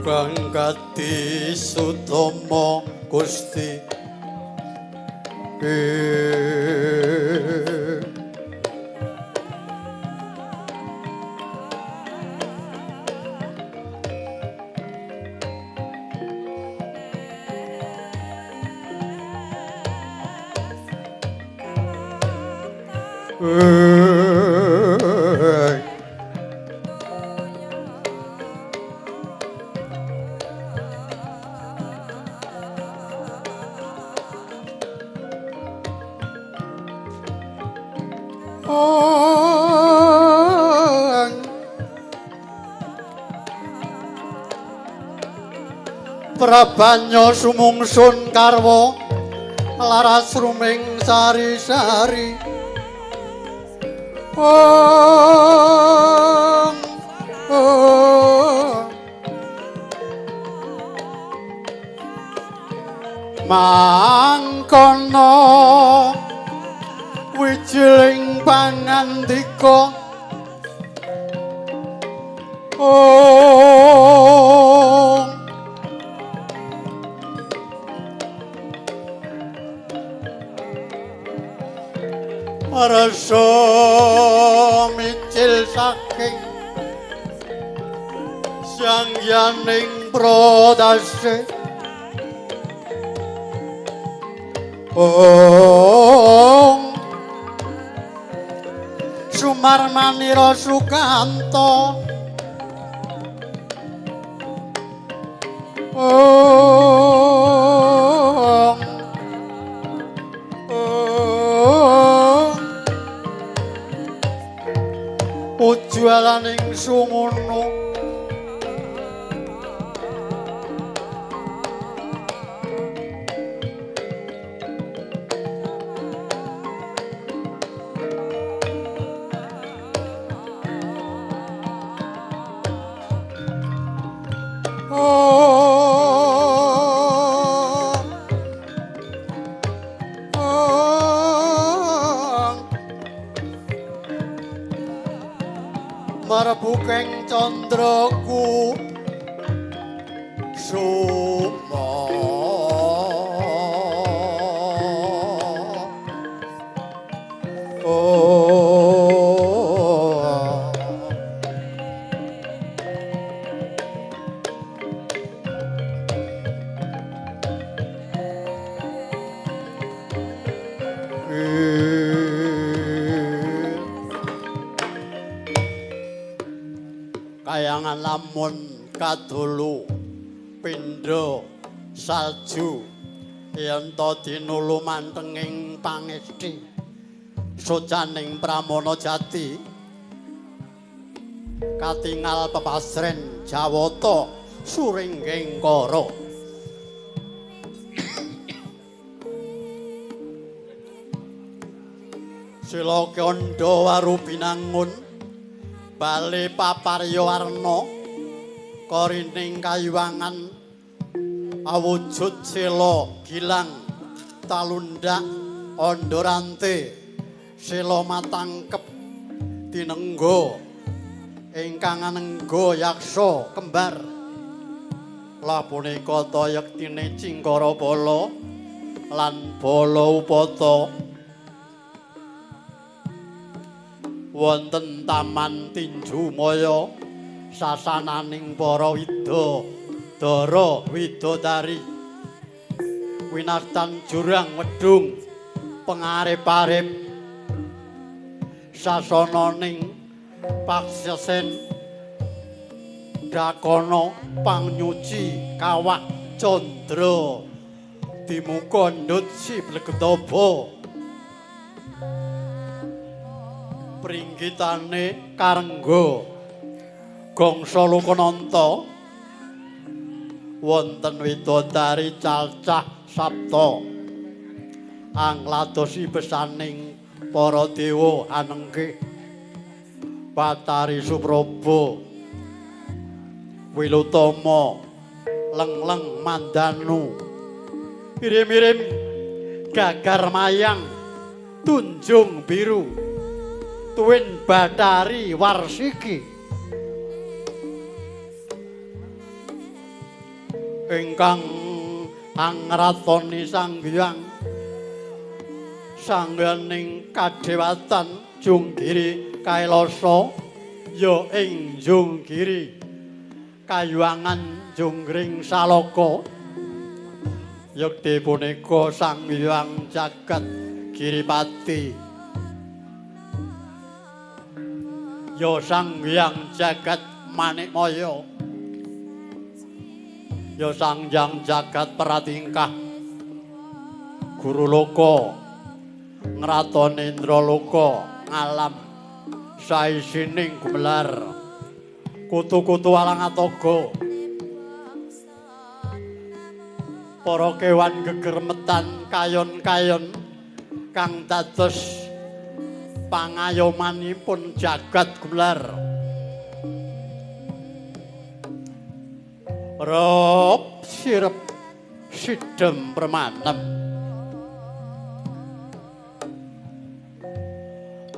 kang gati sutama Gusti Prabanyo sumungsun karwa laras ruming sari-sari mangkono wijiling pangandika rasa micil saking sangyaning prodase Sumarmanira Sukanto Ujualaning sumuno Marbukeng candraku sumo kayangan lamun kadulu pindha salju yen to dinulu mantenging pangesti socaning pramana jati katingal pepasren jawata suringging kara sila kandha warubinangun bale paparya warna korining kayuwangan awujud sela gilang talundak andorante sela matangkep tinenggo ingkang anengga yaksa kembar la punika tayektine cingkara bala lan bala upata wonten taman tinju maya sasananing para widodara widodari winastan jurang wedhung pengarep-arep sasananing paksesen dakana pangnyuci kawah candra dimuka ndut si blegetoba pringgitane karengga gangsa lokananta wonten widodari calcah sapta angladosi besaning para dewa anengkih Batari Supraba Wilutama Lengleng Mandanu Mirim-mirim Gagar Mayang Tunjung Biru Tuwin Batari Warsiki ingkang angratoni Sanghyang sangganing kadewatan Junggiri Kailasa ya ing Junggiri Kayuwangan Junggring Saloka yekti punika Sanghyang Jagat Giripati ya Sanghyang Jagat Manikmaya ya Sanghyang Jagat Pratingkah Guru Loka Ngratoni Indraloka ngalam saisining gumelar kutu-kutu Walangataga para kewan gegermetan kayon-kayon kang dados pangayomanipun jagat gumelar rop sirep sidem permanem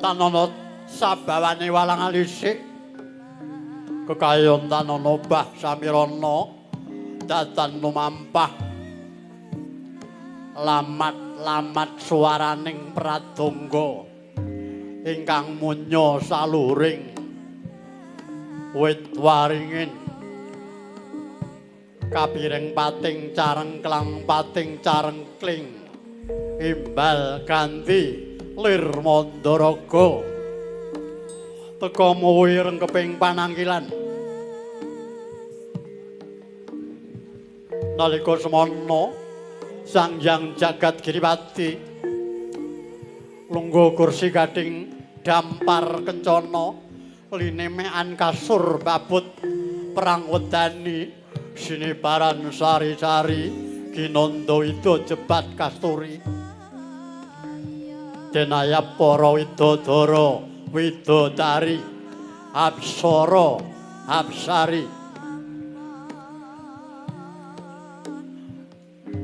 Tanono sabawane walang alisik kekayon tanono bah samirana datan lumampah lamat-lamat swaraning pradonga ingkang munya saluring wit waringin kapiring pating carengklang pating carengkling imbal ganti lir Mandaraga teka muwi rengkeping panangkilan nalika semana Sanghyang Jagat Giripati lungguh kursi gading dampar kencana linemekan kasur babut perang wedani sinebaran sari-sari kinanda ida jebat kasturi denayap para widodara widodari apsara apsari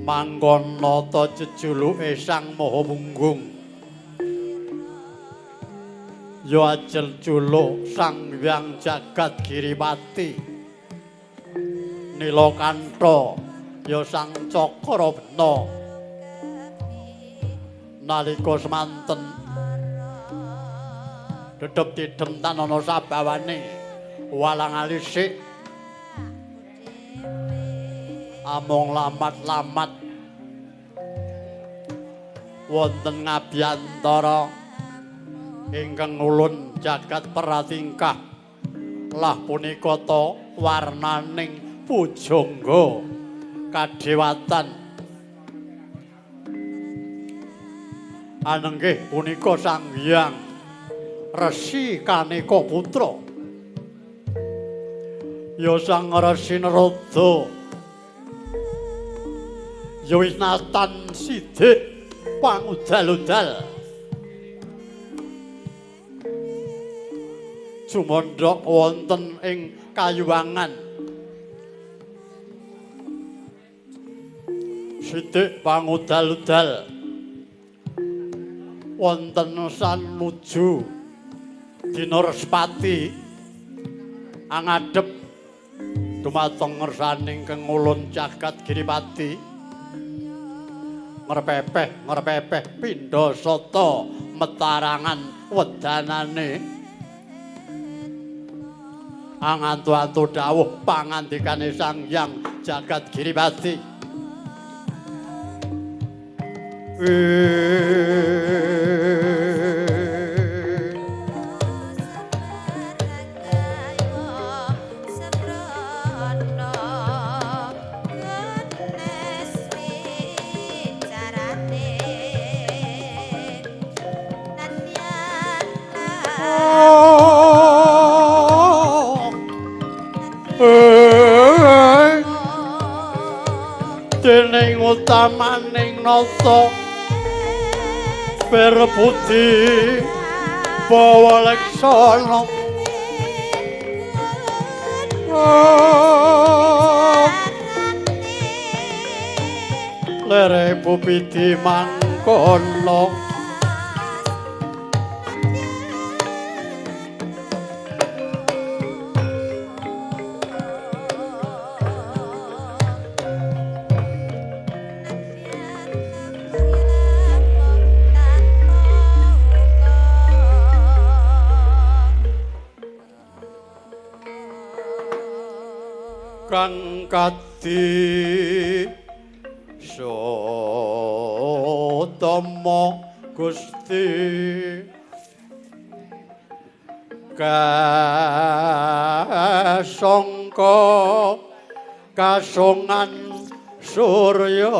mangkonata jejuluke Sang Mahamunggung ya ajel juluk Sanghyang Jagat Giripati Nilakantha ya Sang Cakrawena nalika semanten dedep tidem tanana sabawane walang alisik amung lamat-lamat wonten ngabiyantara ingkang ulun jagat pratingkah lah punika ta warnaning pujangga kadewatan anenggih punika Sanghyang Resi Kaneka Putra ya Sang Resi Narada ya wis natan sithik pangudal-udal sumandhak wonten ing Kayuwangan sithik pangudal-udal wonten sanuju dina Respati angadhep dumateng ngersaning kengulun Jagat Giripati ngrepepeh pindha sata metarangan wedanane angantu-antu dawuh pangandikane Sanghyang Jagat Giripati dening utamaning nata berbudi bawa laksana lere pupiti mangkono kang kadi Sotama Gusti kasangka kasongan surya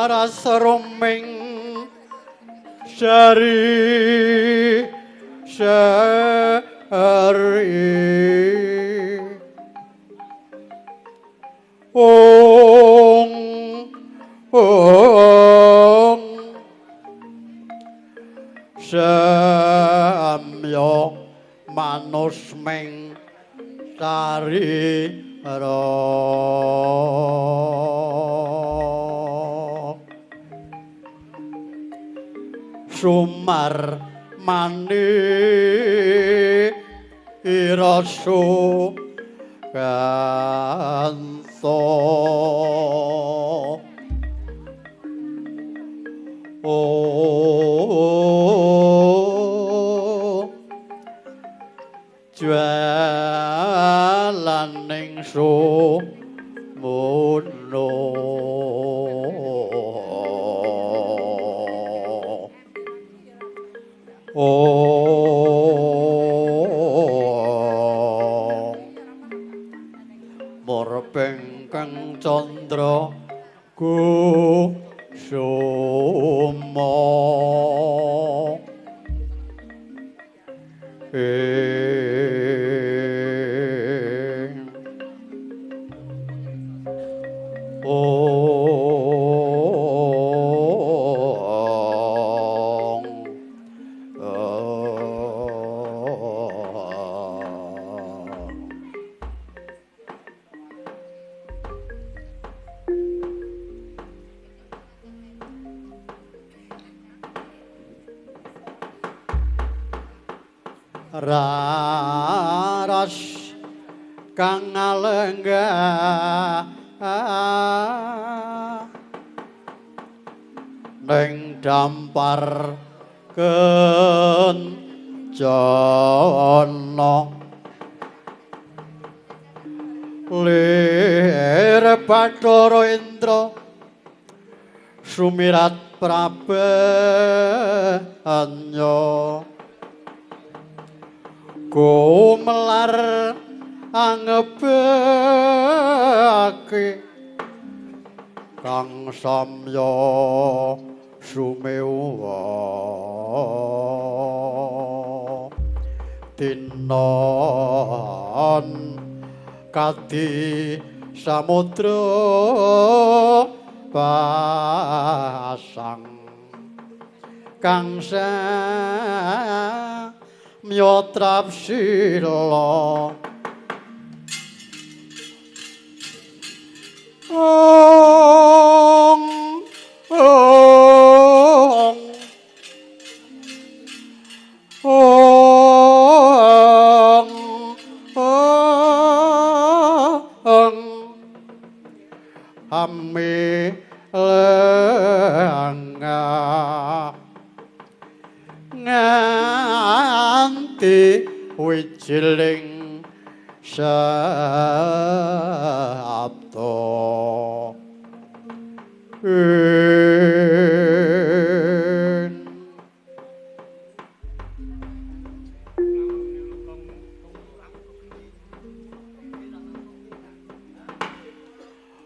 Rarasruming sari ong samya manusming sarira sumar mani irasu kanto jalaning sumuno Morpeng kang candra kusuma raras kang alenggah ning dampar kencana lir Bathara Indra sumirat prabanya gumelar angebake kang samya sumewa tinon kadi samudra pasang kang myotrap sila ong ong ong ong ame lenga nganti wijiling sabda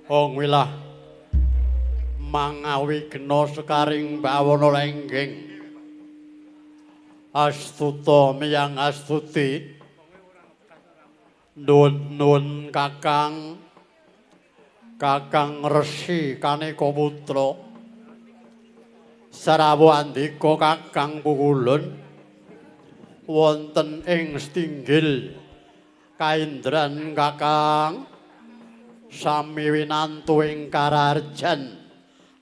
Ong wilah mangawi gena sekaring bawana lengging astuta miyang astuti nun kakang Resi Kaneka Putra Sarawa andika kakang pukulun wonten ing Stinggil kaindran kakang sami winantu ing Kararjan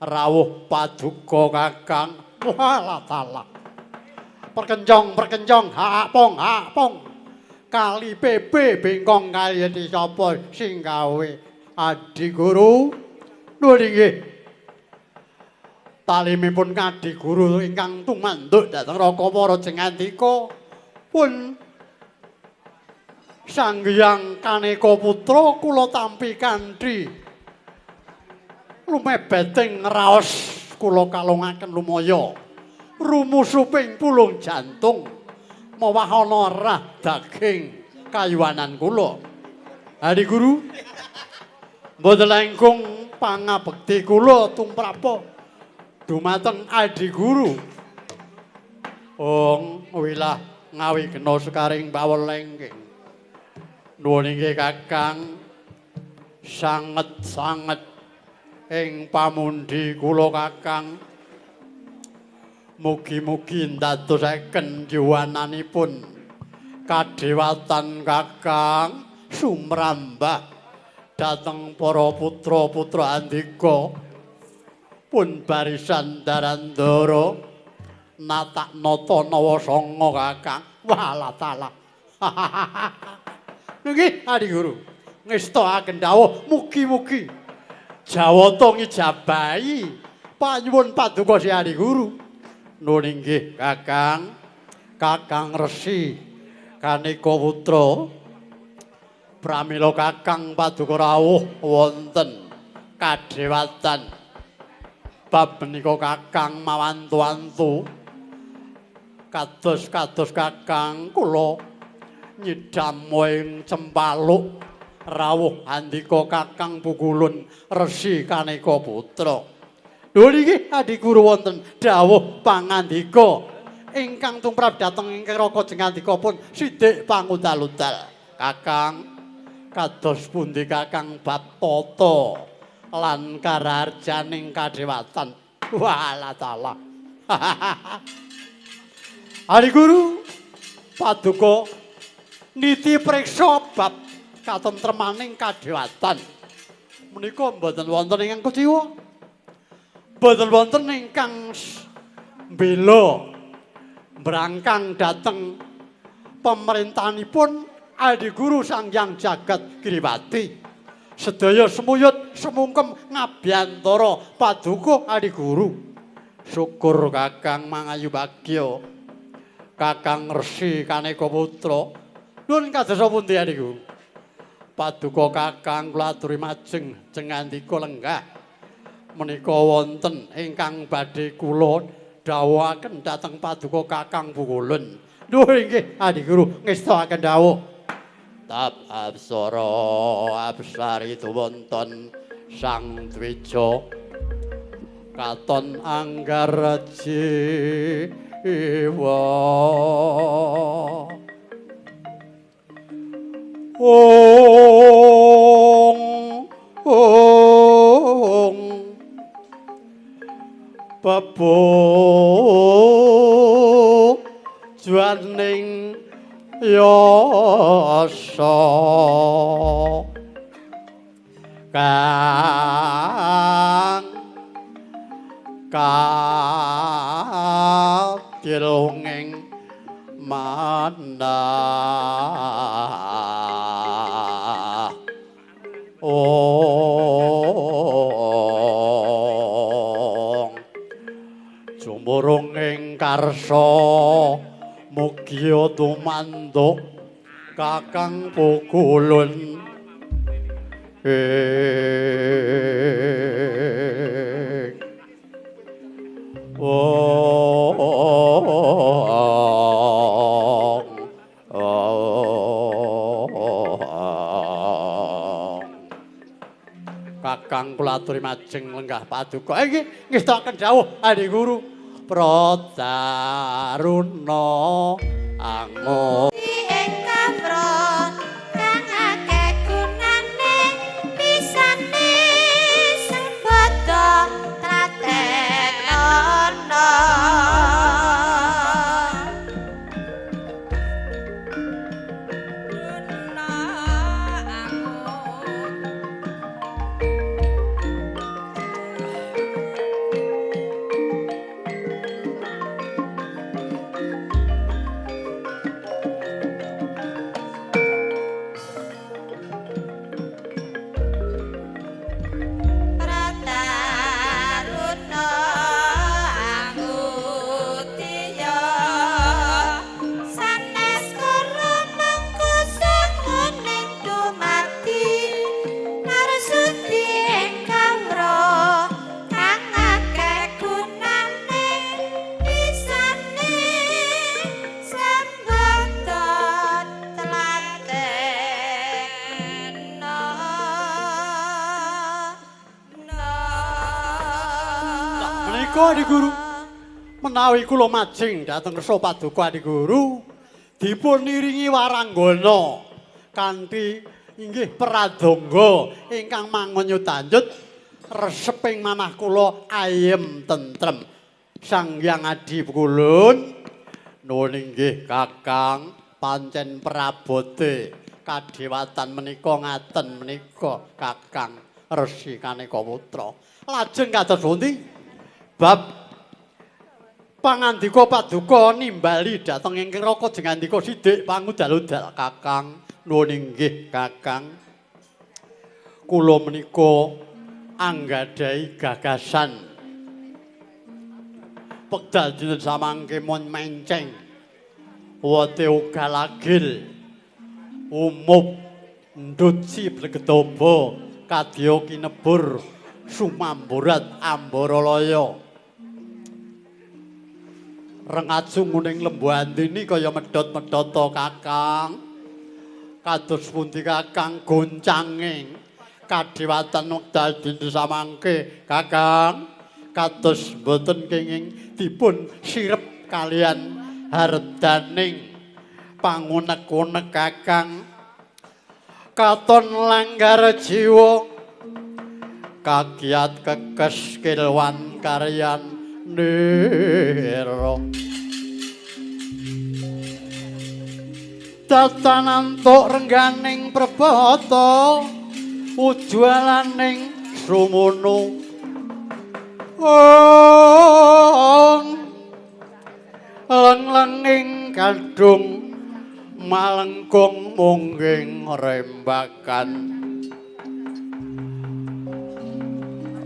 rawuh paduka kakang walah talak perkencong hapong kali PB bengkong kali sapa sing gawe Adi Guru nuwun inggih talimipun Adi Guru ingkang tumanduk dhateng Raka para jengandika pun Sang Hyang Kaneka Putra kula tampi kanthi lumebeting raos kula kalungaken lumaya rumusuping pulung jantung mawahana rah daging kayuwanan kula. Adi Guru mboten langkung pangabekti kula tumrapa dumateng Adi Guru. Wilah ngawi gena sekaring bawel lengking. Nuwun inggih Kakang sanget-sanget ing pamundi kula Kakang. Mugi-mugi ndadosaken yuwananipun kadewatan Kakang sumrambah dhateng para putra-putra andika pun barisan darandara natak nata nawasanga Kakang. Walah taala. Nggih Adi Guru ngestakaken dawuh mugi-mugi Jawata ngijabahi panyuwun paduka si Adi Guru. Nuwun inggih Kakang, Kakang Resi Kaneka Putra. Pramila Kakang paduka rawuh wonten kadewatan bab menika Kakang mawantu-wantu. Kados Kakang kula nyidam ing Cempaluk rawuh andika Kakang Pukulun Resi Kaneka Putra. Nuwun inggih Adi Guru wonten dawuh pangandika ingkang tumrap dhateng ingkang Raka jengandika pun sithik pangudal-udal. Kakang kados pundi Kakang bab tata lan kararjaning kadewatan. Walah taala. Adi Guru paduka niti priksa bab katentremaning kadewatan menika mboten wonten ingkang kuciwa. Mboten wonten ingkang mbela brangkang dhateng pemerintahanipun Adi Guru Sang Hyang Jagat Griwati. Sedaya semuyut semungkem ngabiyantara paduka Adi Guru. Syukur Kakang mangayu bagya Kakang Resi Kaneka Putra. Nuwun kadosa pundi Adi Guru? Paduka Kakang kula aturi majeng jengandika lenggah menika wonten ingkang badhe kula dawuhaken dhateng paduka Kakang Pukulun. Nuwun inggih Adi Guru ngestakaken dawuh. Tab Apsara Apsari tuwonten Sang Dwija katon anggar jiwa. Bebujaning yasa kang katilunging manah jumurung ing karsa mugi tumanduk Kakang Pukulun Kakang kula aturi majeng lenggah paduka. Nggih ngestakaken dawuh Adi Guru Pradaruna angon. menika Adi Guru menawi kula majeng dhateng Resa Paduka Adi Guru dipun iringi waranggana kanthi inggih pradonga ingkang mangunyutanjut reseping manah kula ayem tentrem Sang Hyang Adi Kulun nuwun inggih Kakang pancen prabote kadewatan menika ngaten menika Kakang Resi Kaneka Putra lajeng kados pundi bab pangandika Paduka nimbali dhateng ing Raka jengandika sithik pangudal-udal Kakang nuwun inggih Kakang kula menika anggadhahi gagasan pekdal dinten samangke mon menceng wate ugal agil umup ndutsi blegetoba kadya kinebur sumamburat ambaralaya rengat sunguning lembu andini kaya medhot-medhota Kakang kados pundi Kakang goncanging kadewatan wekdal dinten samangke Kakang kados boten kenging dipun sirep kalian hardaning pangunek-unek Kakang katon langgar jiwa kagiat kekes kilwan karyan nira tatanan tok rengganing prabata ujwalaning sumunu leng-lenging kadung malengkung mungging rembakan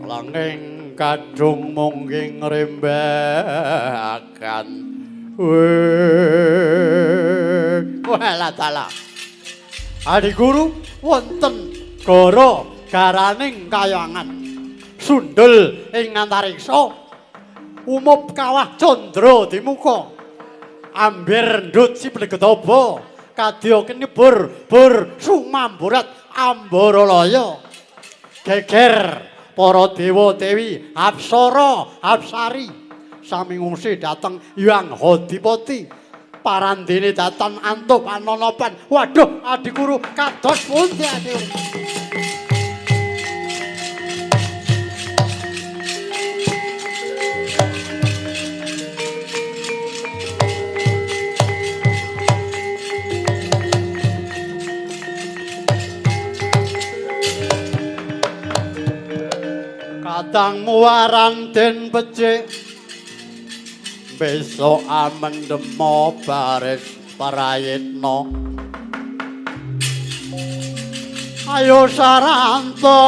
langing kadung mungging rembakan walah tala Adi Guru wonten gara garaning kayangan sundul ing antariksa umup kawah candra dimuka amber ndut si blegetoba kadya kinebur bur sumamburat ambaralaya geger para dewa dewi apsara apsari sami ngungsi dhateng Hyang Hadipati parandene dhateng antuk pananapan waduh Adi Guru kados pundi Adi Kadang muaran den becik besok amendemo baris parayitna ayo saranta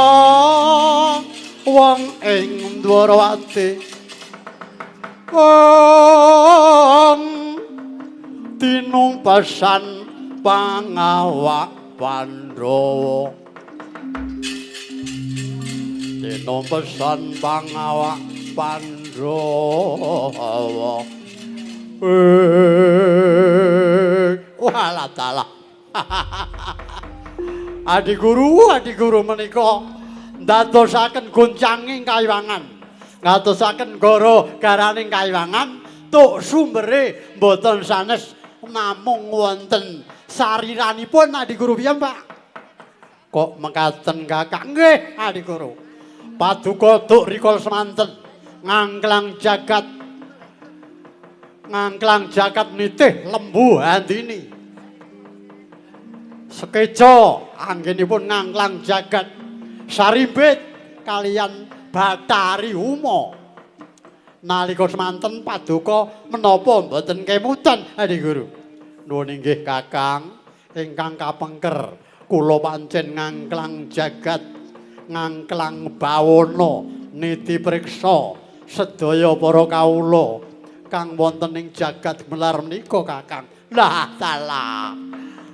wong ing Dwarawati wong tinumpasan pangawak Pandhawa tinumpasan pangawak Pandhawa walah talah Adi Guru menika ndadosaken goncanging kayiwangan ndadosaken gara-garaning kayiwangan tuk sumbere mboten sanes namung wonten sariranipun Adi Guru piyambak kok mekaten Kakang nggih Adi Guru Paduka tuk rikala semanten ngangklang jagat nitih lembu andini sekeca anggenipun ngangklang jagat saribit kalian Bathari Uma nalika semanten Paduka menapa mboten kemutan Adi Guru nuwun inggih Kakang ingkang kapengker kula pancen ngangklang jagat ngangklang bawana niti priksa sedaya para kawula kang wonten ing jagat gemelar menika Kakang lah salah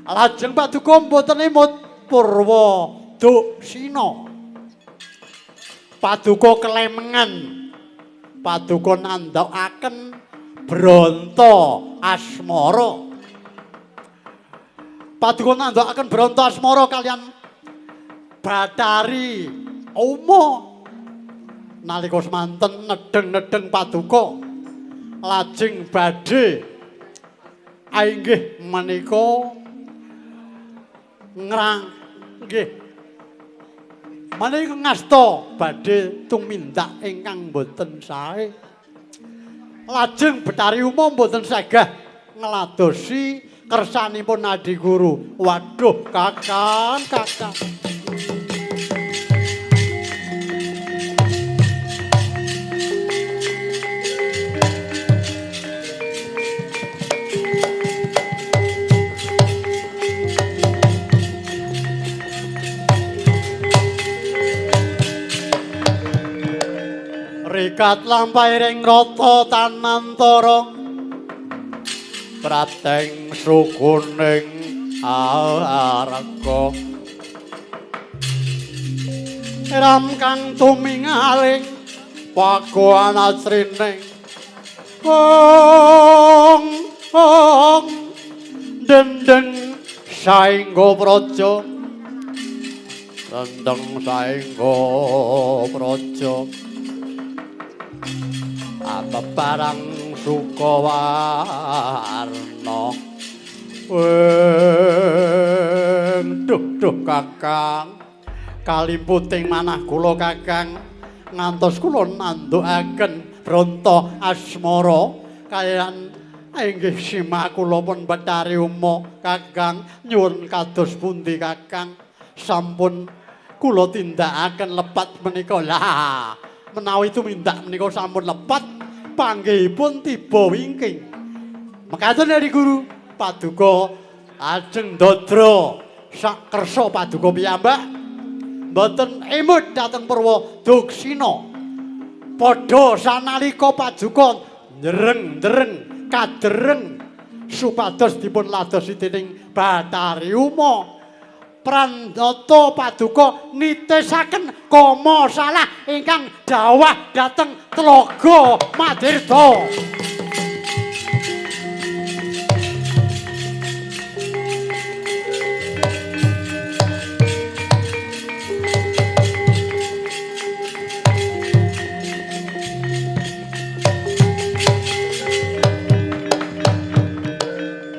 lajeng Paduka mboten emut purwa duksina Paduka kelemengan Paduka nandhakaken Branta Asmara Paduka nandhakaken Branta Asmara kalian Bathari Uma nalika semanten nedeng-nedeng paduka lajeng badhe inggih menika nggih menika ngasta badhe tumindak ingkang boten sae lajeng Betari Uma boten sagah ngladosi kersanipun Adi Guru. Waduh kakang rikat lampairing rata tanantara prateng sukuning arga ram kang tumingaling pagoan asrining ong dendeng saengga praja dendeng saengga praja apa barang Sukawarna duh kakang kalimputing manah kula kakang ngantos kula nandukaken bronto asmara kaliyan inggih sima kula pun Betari Uma kakang nyuwun kados pundi kakang sampun kula tindakaken lepat menika lah menawi tumindak menika sampun lepat panggihipun tiba wingking. Mekaten Adi Guru, paduka ajeng ndadra sak kersa paduka piyambak mboten emut dhateng Purwa Duksina. Padha sanalika paduka ndereng-ndereng kadereng supados dipun ladosi dening Betari Uma. Prandata paduka nitesaken kama salah ingkang dawah dhateng Tlaga Madirda.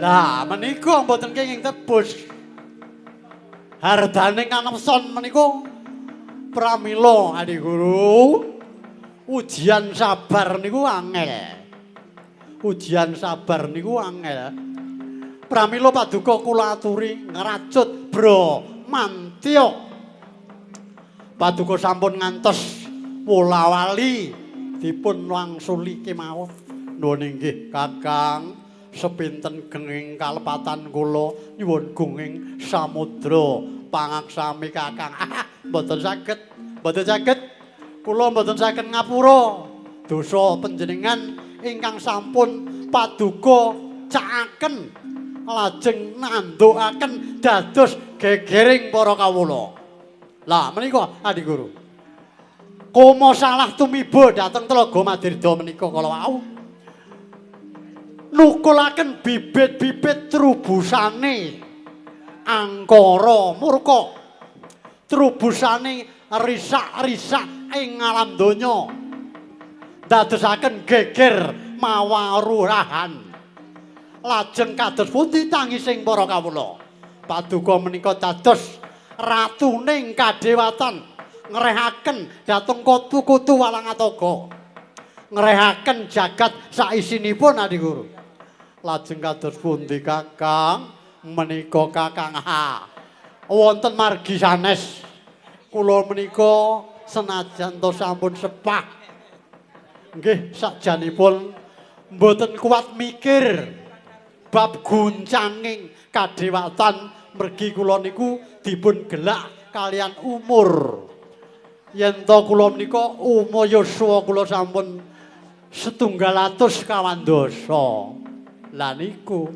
Lah menika mboten kenging tebus. Hardane kanemson menika pramila Adi Guru. Ujian sabar niku angel. Ujian sabar niku angel. Pramila paduka kula aturi ngracut Bro Mantya. Paduka sampun ngantos wolawali dipun wangsuli kemawon. Nuwun inggih Kakang. Sepinten genging kalepatan kula nyuwun gunging samudra pangaksami kakang. Mboten saged kula mboten saged ngapura dosa panjenengan ingkang sampun paduka cakaken lajeng nandukaken dados gegering para kawula. Lah menika Adi Guru koma salah tumiba dhateng Tlaga Madirda menika kala wau nukulaken bibit-bibit trubusane angkara murka trubusane risak-risak ing alam donya dadosaken geger mawarurahan lajeng kados pundi tangising para kawula paduka menika dados ratuning kadewatan ngrehaken dhateng kutu-kutu Walangataga ngrehaken jagat saisinipun Adi Guru. Lajeng kados pundi Kakang menika Kakang wonten margi sanes kula menika senajan to sampun sepah nggih sakjanipun mboten kuat mikir bab guncanging kadewatan mergi kula niku dipun gelak kalian umur yen to kula menika umur yuswa kula sampun 700 kawandasa. Lah niku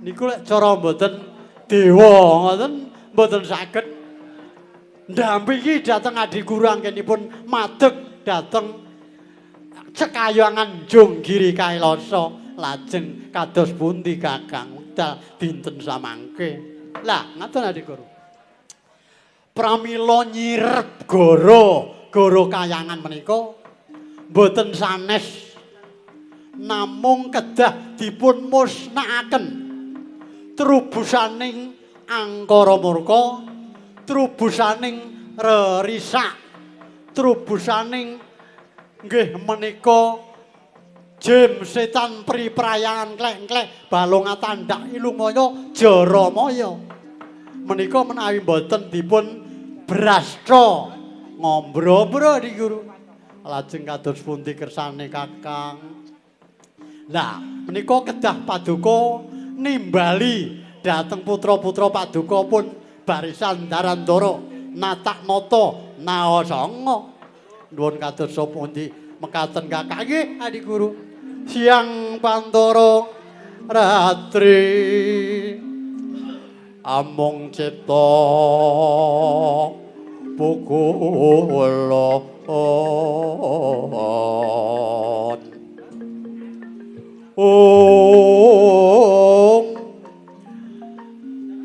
lek cara mboten dewa ngoten mboten saged ndampingi dhateng Adi Guru anggenipun madeg dhateng Cekayangan Jonggiri Kailasa lajeng kados pundi Kakang wekdal dinten samangke. Lah ngaten Adi Guru. Pramila nyirep goro negara kayangan menika boten sanes namung kedah dipun musnakaken trubusaning angkara murka, trubusaning rerisak, trubusaning nggih menika jim setan priprayangan klek-klek balonga tandak ilumaya jaramaya menika menawi boten dipun brasta ngombro-bro di Guru lajeng kados pundi kersane Kakang. Lah menika kedah paduka nimbali dhateng putra-putra paduka pun barisan Darandara Nataknata Naosanga. Nuwun kados pundi mekaten Kakang nggih Adi Guru. Siang Pantara ratri amung cipta pukulon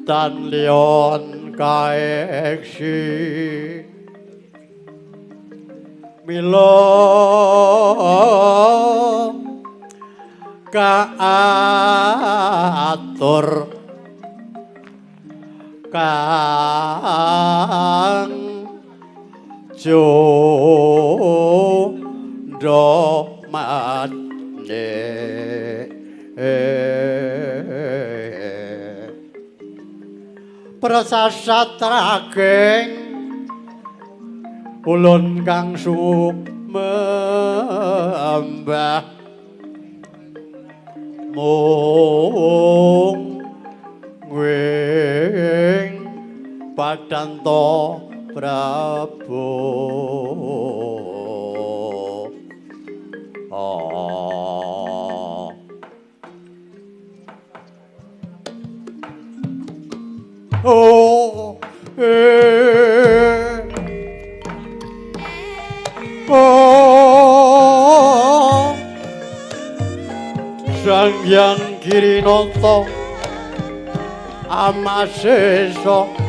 tan lion kaeksi mila kaatur kang jondo mane prasasat rageng ulun kang sumembah mung wing padanta Prabu Sang Hyang Girinata Amasesa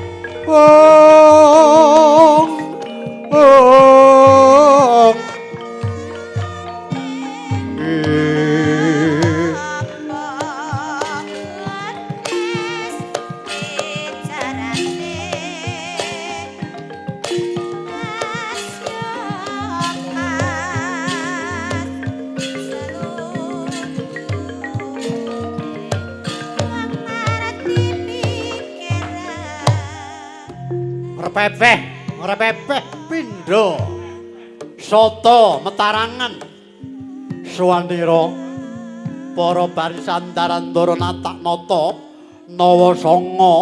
ngrepepeh pindha soto metarangan swanira para barisan Darandara Nataknata Nawasanga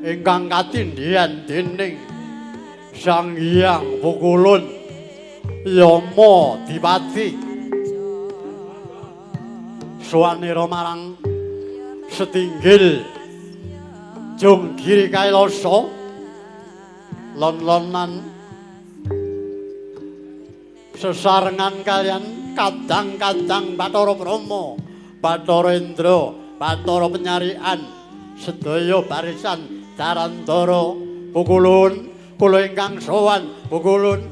ingkang katindhian dening Sang Hyang Pukulun Yama Dipati swanira marang setinggil Jonggiri Kailasa lon-lonan sesarengan kalian kadang-kadang Bathara Brahma, Bathara Indra, Bathara Penyarian, sedaya barisan Darandara Pukulun, kula ingkang sowan Pukulun.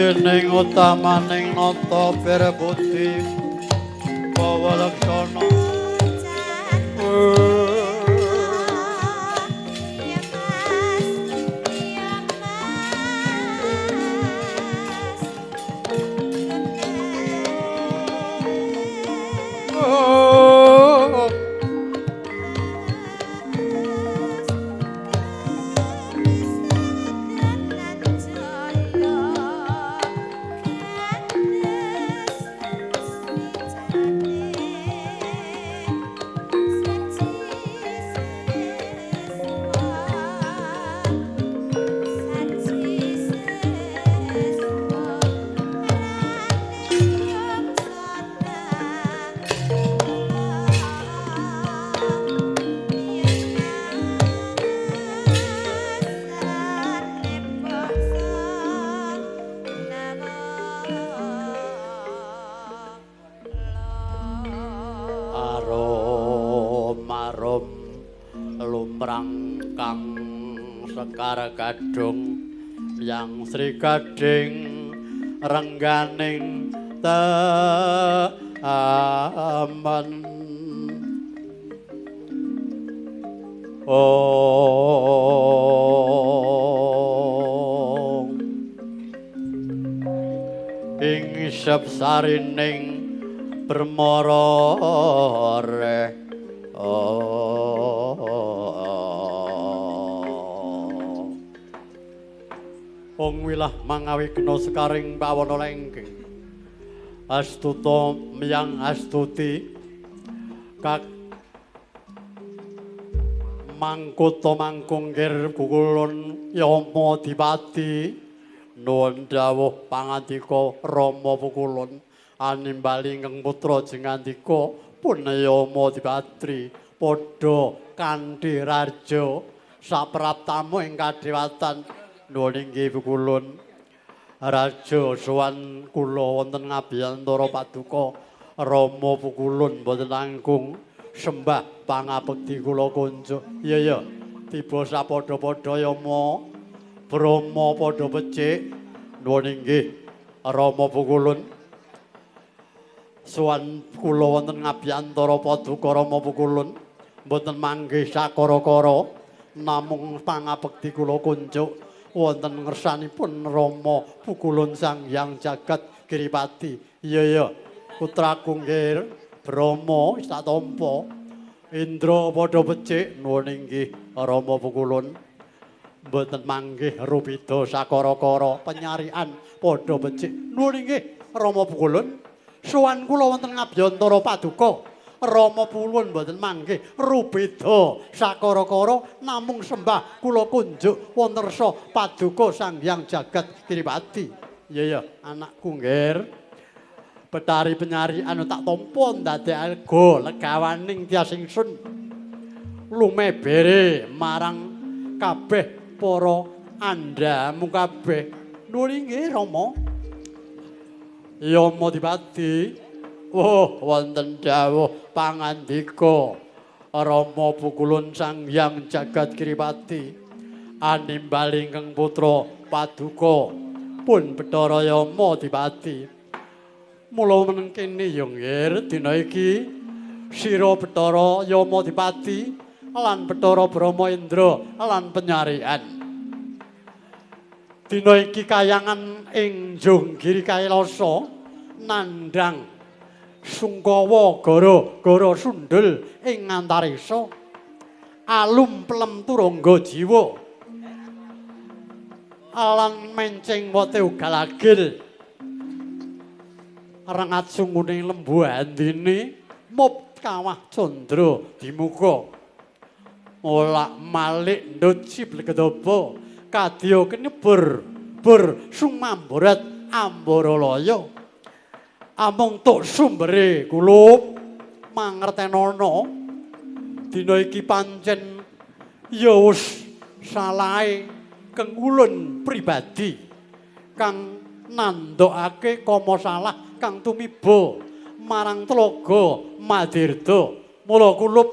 dening utamaning nata Berebudi Pawalaksana Gadung yang Sri Gading rengganing taman ing sepsarining bermorore wong wilah mangawi kena sekaring pawana lengking astuta miyang astuti kak mangkuta mangkungkir kukulun Yama Dipati nuwun dawuh pangandika Rama Pukulun animbali ingkang putra jengandika pun Yama Dipatri padha kanthi raja sapraptamu ing kadewatan nuwun inggih Pukulun raja sowan kula wonten ngabiyantara paduka Rama Pukulun boten langkung sembah pangabekti kula kunjuk iya tiba sapadha-padha Yama Brahma padha becik nuwun inggih Rama Pukulun sowan kula wonten ngabiyantara paduka Rama Pukulun boten manggih sakara-kara namung pangabekti kula kunjuk wonten ngersanipun Rama Pukulun Sang Hyang Jagat Giripati. Iya putraku nggih Brahma sak tampa. Indra padha becik nuwun inggih Rama Pukulun. Mboten manggih rupida sakara-kara penyarian padha becik. Nuwun inggih Rama Pukulun. Sowan kula wonten ngabiyantara paduka Rama Pukulun mboten manggih rubeda sakara-kara namung sembah kula kunjuk wonten rasa paduka Sang Hyang Jagat Giripati. Iya anakku nggih. Betari penyarian tak tampa ndadekake legawaning tias ingsun lumebere marang kabeh para andamu kabeh. Nuwun inggih Rama. Yama Dipati wonten dawuh pangandika Rama Pukulun Sang Hyang Jagat Giripati animbali ingkang putra paduka pun Bathara Yama Dipati. Mula meneng kene ya nggih dina iki sira Bathara Yama Dipati lan Bathara Brahma Indra lan penyarian. Dina iki kayangan ing Jonggiri Kailasa nandhang Sungkawa gara-gara sundul ing antariksa alum plem turangga jiwa alan mencing wote ugal agil rengat sunguning lembu andine mup kawah candra dimuka olak malik ndut ciblegedaba kadya kenebur sumamborat ambaralaya amung tuk sumbere kulup mangertenana dina iki pancen ya wis salahe keng ulun pribadi kang nandhokake kama salah kang tumiba marang Tlaga Madirda. Mula kulup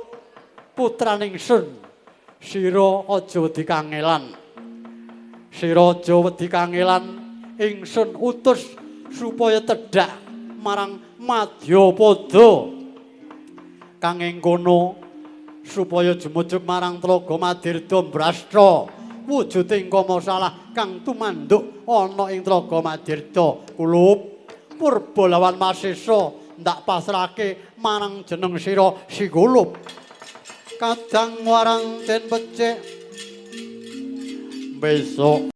putraning sun sira aja wedi kangelan. Sira aja wedi kangelan ingsun utus supaya tedhak marang Madyapada. Kang ing kono supaya jumujuk marang Tlaga Madirda Brasta wujuding kama salah kang tumanduk ana ing Tlaga Madirda. Kulup purba lawan Masesa ndak pasrahke marang jeneng sira Sigulup. Kadang warang den becik besok